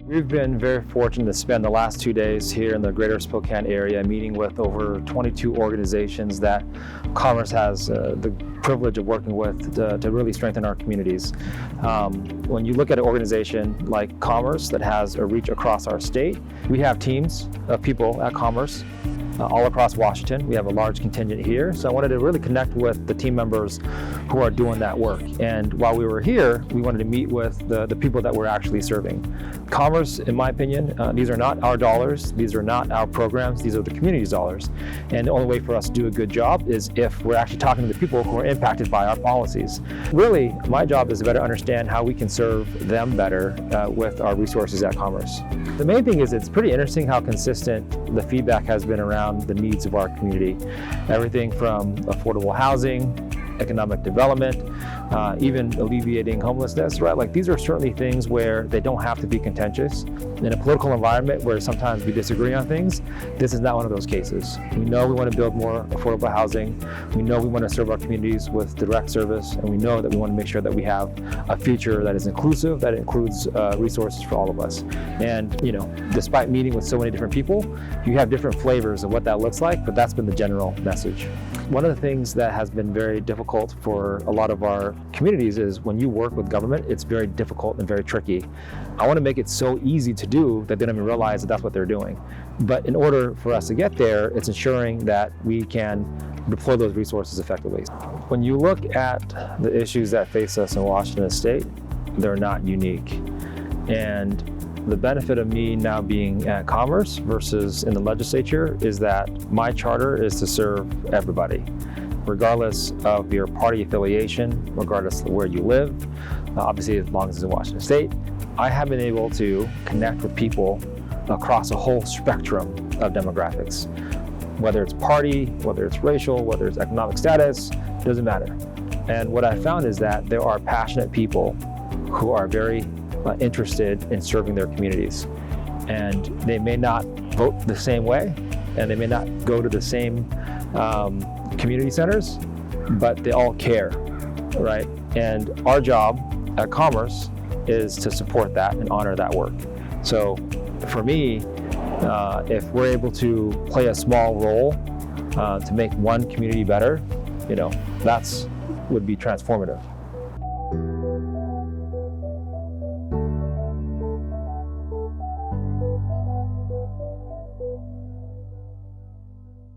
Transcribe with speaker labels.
Speaker 1: We've been very fortunate to spend the last 2 days here in the greater Spokane area meeting with over 22 organizations that Commerce has the privilege of working with to really strengthen our communities. When you look at an organization like Commerce that has a reach across our state, we have teams of people at Commerce all across Washington. We have a large contingent here, so I wanted to really connect with the team members who are doing that work. And while we were here, we wanted to meet with the people that we're actually serving. Commerce, in my opinion, these are not our dollars, these are not our programs, these are the community's dollars. And the only way for us to do a good job is if we're actually talking to the people who are impacted by our policies. Really, my job is to better understand how we can serve them better with our resources at Commerce. The main thing is it's pretty interesting how consistent the feedback has been around the needs of our community. Everything from affordable housing, economic development, even alleviating homelessness, right? Like these are certainly things where they don't have to be contentious. In a political environment where sometimes we disagree on things, this is not one of those cases. We know we want to build more affordable housing. We know we want to serve our communities with direct service, and we know that we want to make sure that we have a future that is inclusive, that includes resources for all of us. And despite meeting with so many different people, you have different flavors of what that looks like, but that's been the general message. One of the things that has been very difficult for a lot of our communities is when you work with government, it's very difficult and very tricky. I want to make it so easy to do that they don't even realize that that's what they're doing. But in order for us to get there, it's ensuring that we can deploy those resources effectively. When you look at the issues that face us in Washington State, they're not unique. And the benefit of me now being at Commerce versus in the legislature is that my charter is to serve everybody, regardless of your party affiliation, regardless of where you live, obviously as long as it's in Washington State. I have been able to connect with people across a whole spectrum of demographics, whether it's party, whether it's racial, whether it's economic status, it doesn't matter. And what I found is that there are passionate people who are very interested in serving their communities. And they may not vote the same way, and they may not go to the same community centers, but they all care, right? And our job at Commerce is to support that and honor that work. So for me, if we're able to play a small role to make one community better, that's would be transformative.